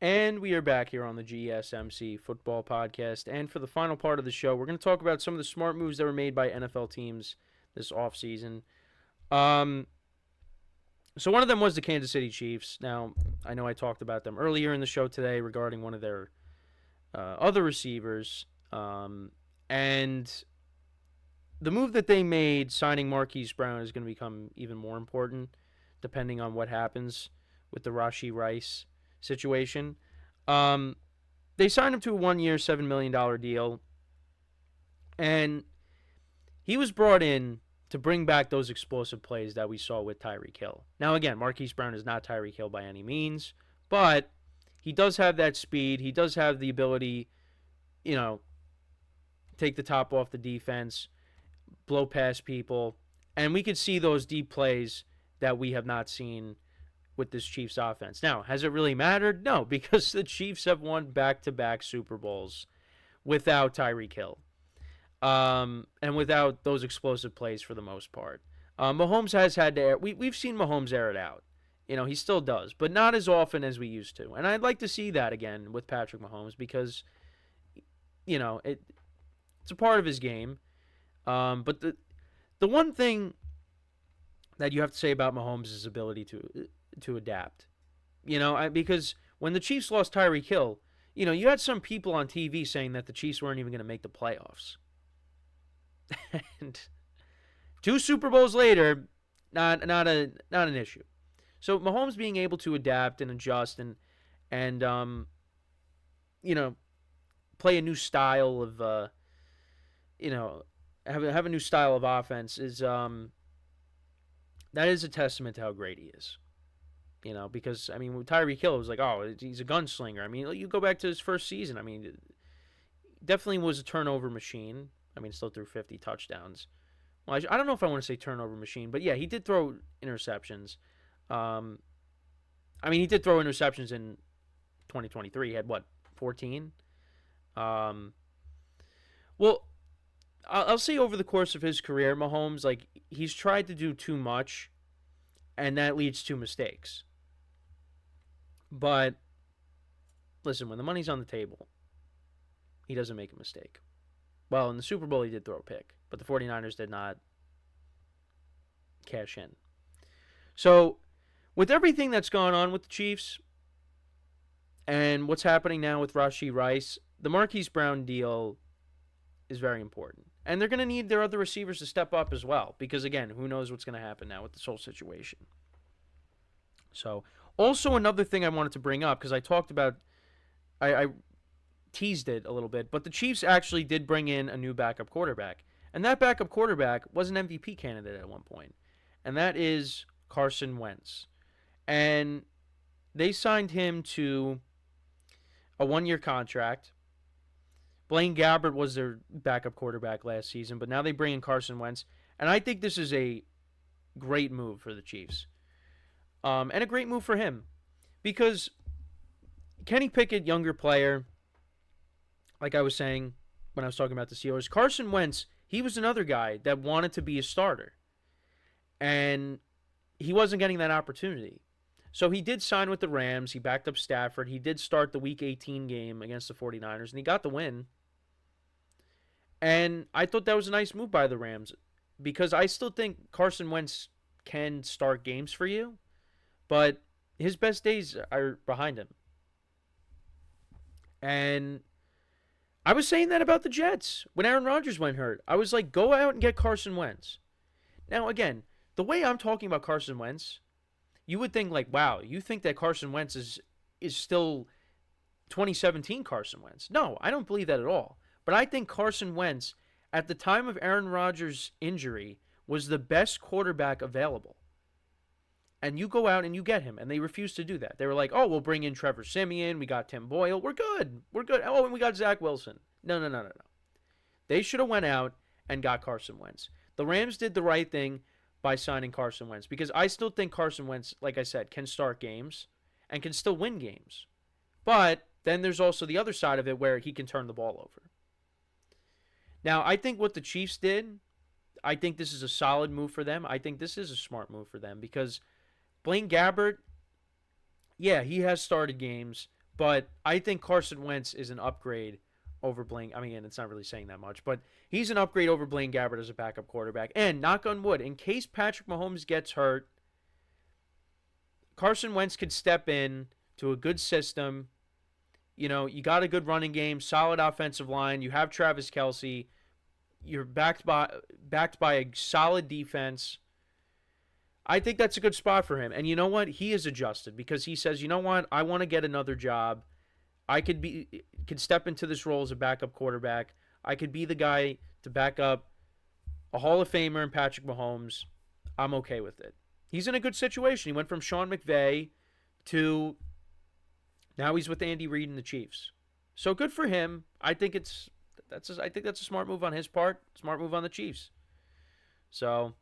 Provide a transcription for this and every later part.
And we are back here on the GSMC Football Podcast. And for the final part of the show, we're going to talk about some of the smart moves that were made by NFL teams this offseason. So one of them was the Kansas City Chiefs. Now, I know I talked about them earlier in the show today regarding one of their other receivers. And the move that they made, signing Marquise Brown, is going to become even more important depending on what happens with the Rashee Rice situation. They signed him to a 1-year, $7 million deal. And he was brought in to bring back those explosive plays that we saw with Tyreek Hill. Now, again, Marquise Brown is not Tyreek Hill by any means, but he does have that speed. He does have the ability, take the top off the defense, blow past people, and we could see those deep plays that we have not seen with this Chiefs offense. Now, has it really mattered? No, because the Chiefs have won back-to-back Super Bowls without Tyreek Hill. And without those explosive plays for the most part. Mahomes has had to air. We've seen Mahomes air it out. He still does, but not as often as we used to. And I'd like to see that again with Patrick Mahomes because, it's a part of his game. But the one thing that you have to say about Mahomes is his ability to adapt. Because when the Chiefs lost Tyreek Hill, you had some people on TV saying that the Chiefs weren't even going to make the playoffs. And 2 Super Bowls later, not an issue. So Mahomes being able to adapt and adjust and play a new style of have a new style of offense is that is a testament to how great he is. Because with Tyreek Hill, it was like, oh, he's a gunslinger. You go back to his first season. Definitely was a turnover machine. Still threw 50 touchdowns. Well, I don't know if I want to say turnover machine, but yeah, he did throw interceptions. He did throw interceptions in 2023. He had, 14? Well, I'll say over the course of his career, Mahomes, he's tried to do too much, and that leads to mistakes. But, listen, when the money's on the table, he doesn't make a mistake. Well, in the Super Bowl, he did throw a pick, but the 49ers did not cash in. So, with everything that's gone on with the Chiefs and what's happening now with Rashee Rice, the Marquise Brown deal is very important. And they're going to need their other receivers to step up as well because, again, who knows what's going to happen now with this whole situation. So, also another thing I wanted to bring up because I talked about I teased it a little bit, but the Chiefs actually did bring in a new backup quarterback. And that backup quarterback was an MVP candidate at one point. And that is Carson Wentz. And they signed him to a 1-year contract. Blaine Gabbert was their backup quarterback last season, but now they bring in Carson Wentz. And I think this is a great move for the Chiefs. And a great move for him. Because Kenny Pickett, younger player, like I was saying when I was talking about the Steelers, Carson Wentz, he was another guy that wanted to be a starter. And he wasn't getting that opportunity. So he did sign with the Rams. He backed up Stafford. He did start the Week 18 game against the 49ers, and he got the win. And I thought that was a nice move by the Rams because I still think Carson Wentz can start games for you, but his best days are behind him. And I was saying that about the Jets when Aaron Rodgers went hurt. I was like, go out and get Carson Wentz. Now, again, the way I'm talking about Carson Wentz, you would think wow, you think that Carson Wentz is still 2017 Carson Wentz. No, I don't believe that at all. But I think Carson Wentz, at the time of Aaron Rodgers' injury, was the best quarterback available. And you go out and you get him, and they refused to do that. They were like, oh, we'll bring in Trevor Siemian, we got Tim Boyle, we're good. Oh, and we got Zach Wilson. No. They should have went out and got Carson Wentz. The Rams did the right thing by signing Carson Wentz because I still think Carson Wentz, like I said, can start games and can still win games. But then there's also the other side of it where he can turn the ball over. Now, I think what the Chiefs did, I think this is a solid move for them. I think this is a smart move for them because Blaine Gabbert, yeah, he has started games, But I think Carson Wentz is an upgrade over Blaine. I mean, it's not really saying that much, but he's an upgrade over Blaine Gabbert as a backup quarterback. And knock on wood, in case Patrick Mahomes gets hurt, Carson Wentz could step in to a good system. You know, you got a good running game, solid offensive line. You have Travis Kelce. You're backed by a solid defense. I think that's a good spot for him. And you know what? He is adjusted because he says, you know what? I want to get another job. I could step into this role as a backup quarterback. I could be the guy to back up a Hall of Famer in Patrick Mahomes. I'm okay with it. He's in a good situation. He went from Sean McVay to now he's with Andy Reid and the Chiefs. So good for him. I think that's a smart move on his part. Smart move on the Chiefs. So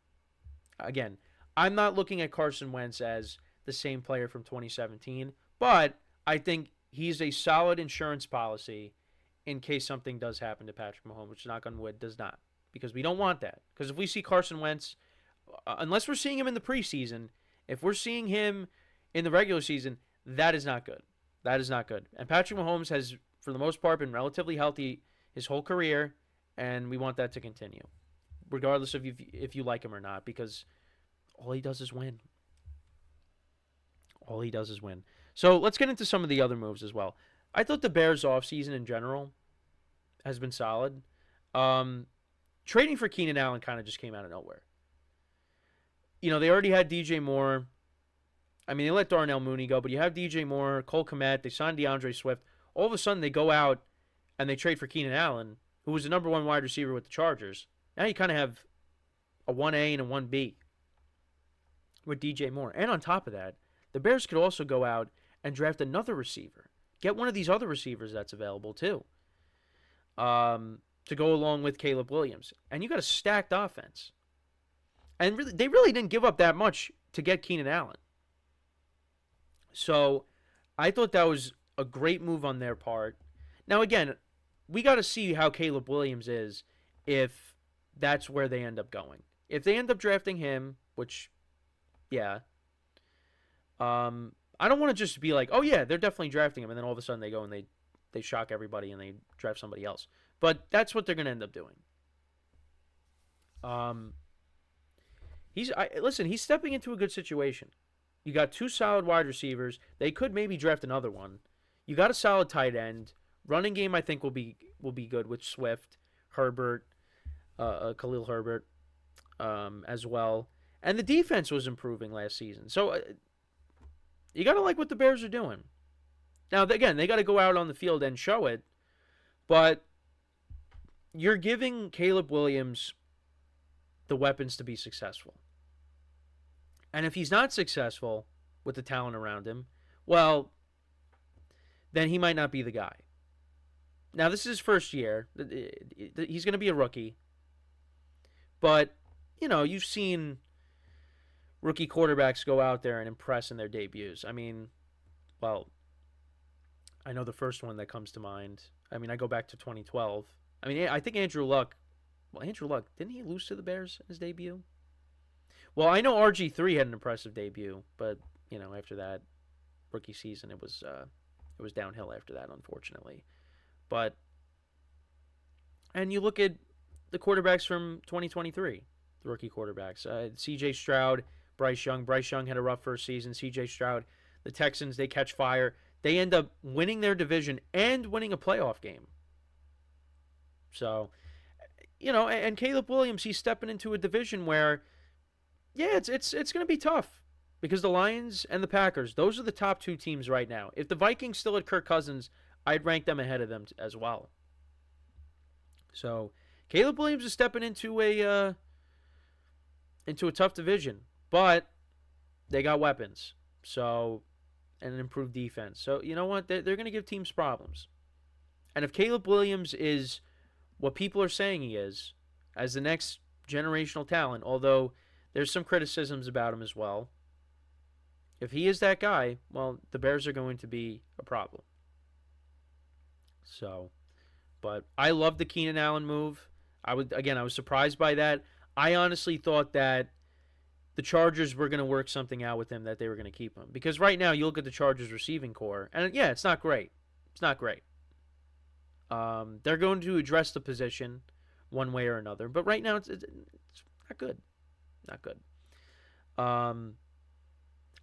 again, I'm not looking at Carson Wentz as the same player from 2017, but I think he's a solid insurance policy in case something does happen to Patrick Mahomes, which, knock on wood, does not. Because we don't want that. Because if we see Carson Wentz, unless we're seeing him in the preseason, if we're seeing him in the regular season, that is not good. That is not good. And Patrick Mahomes has, for the most part, been relatively healthy his whole career, and we want that to continue, regardless of if you like him or not, because all he does is win. All he does is win. So let's get into some of the other moves as well. I thought the Bears' offseason in general has been solid. Trading for Keenan Allen kind of just came out of nowhere. You know, they already had DJ Moore. I mean, they let Darnell Mooney go, but you have DJ Moore, Cole Kmet, they signed DeAndre Swift. All of a sudden, they go out and they trade for Keenan Allen, who was the number one wide receiver with the Chargers. Now you kind of have a 1A and a 1B with DJ Moore. And on top of that, the Bears could also go out and draft another receiver. Get one of these other receivers that's available too, to go along with Caleb Williams. And you got a stacked offense. And really, they really didn't give up that much to get Keenan Allen. So I thought that was a great move on their part. Now, again, we got to see how Caleb Williams is if that's where they end up going. If they end up drafting him, which, yeah, I don't want to just be like, oh, yeah, they're definitely drafting him, and then all of a sudden they go and they shock everybody and they draft somebody else. But that's what they're going to end up doing. He's stepping into a good situation. You got two solid wide receivers. They could maybe draft another one. You got a solid tight end. Running game, I think, will be good with Swift, Herbert, Khalil Herbert, as well. And the defense was improving last season. So you got to like what the Bears are doing. Now, again, they got to go out on the field and show it. But you're giving Caleb Williams the weapons to be successful. And if he's not successful with the talent around him, well, then he might not be the guy. Now, this is his first year. He's going to be a rookie. But, you know, you've seen rookie quarterbacks go out there and impress in their debuts. I mean, well, I know the first one that comes to mind. I mean, I go back to 2012. I mean, I think Andrew Luck, didn't he lose to the Bears in his debut? Well, I know RG3 had an impressive debut, but, you know, after that rookie season, it was downhill after that, unfortunately. But, and you look at the quarterbacks from 2023, the rookie quarterbacks. C.J. Stroud, Bryce Young. Bryce Young had a rough first season. C.J. Stroud, the Texans, they catch fire. They end up winning their division and winning a playoff game. So, you know, and Caleb Williams, he's stepping into a division where, yeah, it's going to be tough. Because the Lions and the Packers, those are the top two teams right now. If the Vikings still had Kirk Cousins, I'd rank them ahead of them as well. So, Caleb Williams is stepping into a tough division, but they got weapons. So, and an improved defense. So, you know what? They're going to give teams problems. And if Caleb Williams is what people are saying he is, as the next generational talent, although there's some criticisms about him as well, if he is that guy, well, the Bears are going to be a problem. So, but I love the Keenan Allen move. I was surprised by that. I honestly thought that the Chargers were going to work something out with him that they were going to keep him. Because right now, you look at the Chargers receiving core, and yeah, it's not great. It's not great. They're going to address the position one way or another, but right now, it's not good. Not good. Um,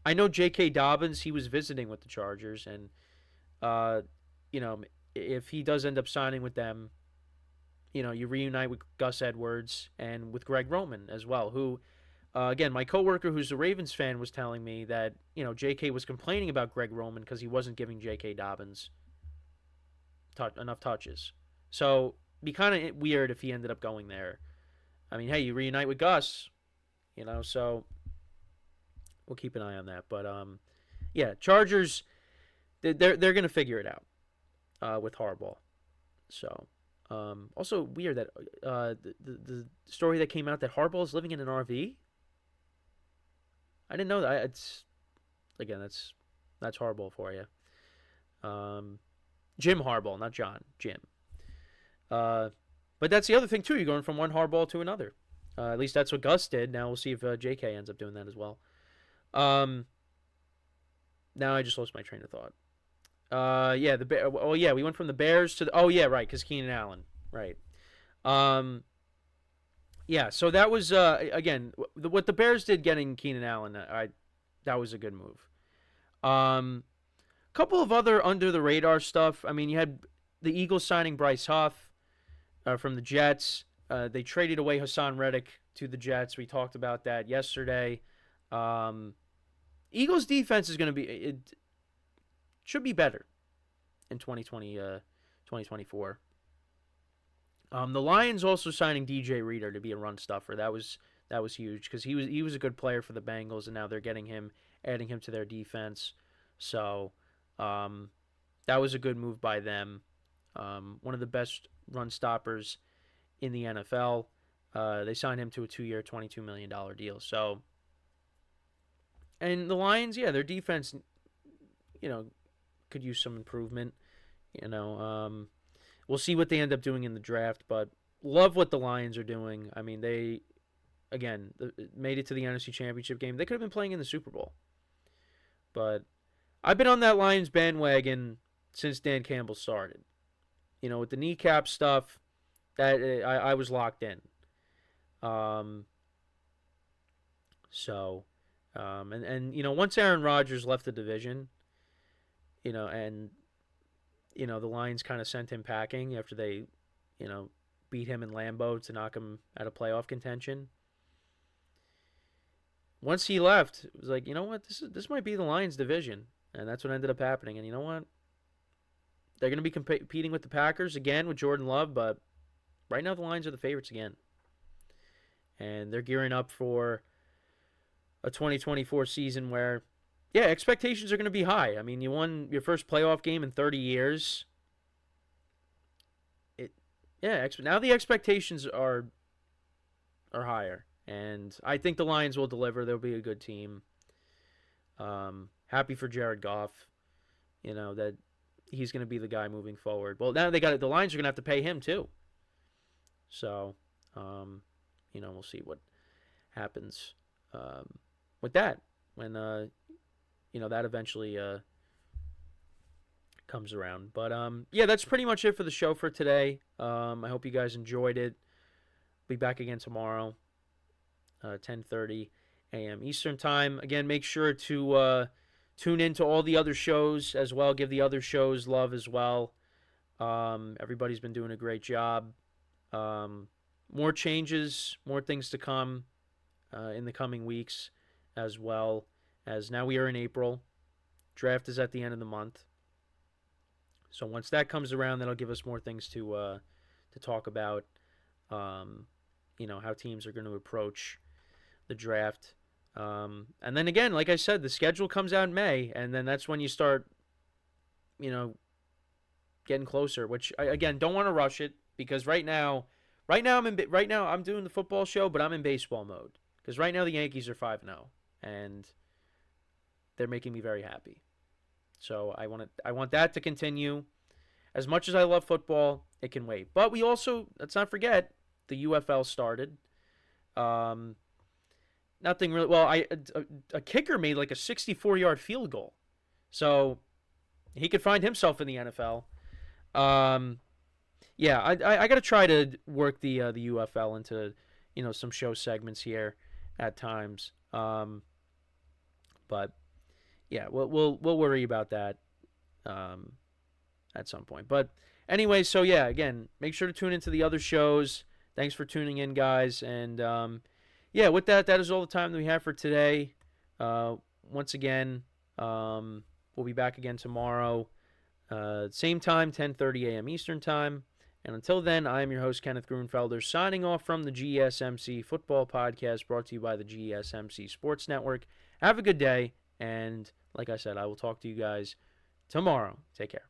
I know J.K. Dobbins, he was visiting with the Chargers, and, uh, you know, if he does end up signing with them, you reunite with Gus Edwards and with Greg Roman as well, who, again, my coworker who's a Ravens fan was telling me that, J.K. was complaining about Greg Roman because he wasn't giving J.K. Dobbins enough touches. So, it'd be kind of weird if he ended up going there. I mean, hey, you reunite with Gus, so we'll keep an eye on that. But, yeah, Chargers, they're going to figure it out with Harbaugh. So, also weird that the story that came out that Harbaugh is living in an RV. I didn't know that. It's again, that's Harbaugh for you. Jim Harbaugh, not John. Jim. But that's the other thing too. You're going from one Harbaugh to another. At least that's what Gus did. Now we'll see if J.K. ends up doing that as well. Now I just lost my train of thought. Yeah, we went from the Bears to right, because Keenan Allen, right. Yeah, so that was again what the Bears did getting Keenan Allen. That was a good move. Couple of other under the radar stuff. I mean, you had the Eagles signing Bryce Huff from the Jets. They traded away Hassan Reddick to the Jets. We talked about that yesterday. Eagles defense is going to be it should be better in 2024. The Lions also signing D.J.Reader to be a run stuffer. That was huge because he was a good player for the Bengals, and now they're adding him to their defense. So that was a good move by them. One of the best run stoppers in the NFL. They signed him to a 2-year, $22 million deal. So, and the Lions, yeah, their defense, could use some improvement. We'll see what they end up doing in the draft, but love what the Lions are doing. I mean, they, again, made it to the NFC Championship game. They could have been playing in the Super Bowl. But I've been on that Lions bandwagon since Dan Campbell started. With the kneecap stuff, that I was locked in. And once Aaron Rodgers left the division, and the Lions kind of sent him packing after they, beat him in Lambeau to knock him out of playoff contention. Once he left, it was like, you know what, this might be the Lions division, and that's what ended up happening. And you know what, they're going to be competing with the Packers again with Jordan Love, but right now the Lions are the favorites again, and they're gearing up for a 2024 season where, yeah, expectations are going to be high. I mean, you won your first playoff game in 30 years. Now the expectations are higher, and I think the Lions will deliver. They'll be a good team. Happy for Jared Goff, that he's going to be the guy moving forward. Well, now the Lions are going to have to pay him too. So, we'll see what happens with that when that eventually comes around. But yeah, that's pretty much it for the show for today. I hope you guys enjoyed it. Be back again tomorrow, 10:30 a.m. Eastern Time. Again, make sure to tune in to all the other shows as well. Give the other shows love as well. Everybody's been doing a great job. More changes, more things to come in the coming weeks as well. As now we are in April. Draft is at the end of the month. So once that comes around, that'll give us more things to talk about. How teams are going to approach the draft. And then again, like I said, the schedule comes out in May, and then that's when you start, getting closer. Which again, don't want to rush it because right now I'm doing the football show, but I'm in baseball mode because right now the Yankees are 5-0, and they're making me very happy. So I want that to continue. As much as I love football, it can wait. But we also, let's not forget, the UFL started. nothing really. Well, a kicker made like a 64-yard field goal, so he could find himself in the NFL. Um, yeah, I got to try to work the UFL into some show segments here at times. But yeah, we'll worry about that um, at some point. But anyway, so yeah, again, make sure to tune into the other shows. Thanks for tuning in, guys. And yeah, with that, that is all the time that we have for today. Once again, we'll be back again tomorrow, same time, 10:30 a.m. Eastern time. And until then, I am your host, Kenneth Grunfelder, signing off from the GSMC Football Podcast, brought to you by the GSMC Sports Network. Have a good day, and like I said, I will talk to you guys tomorrow. Take care.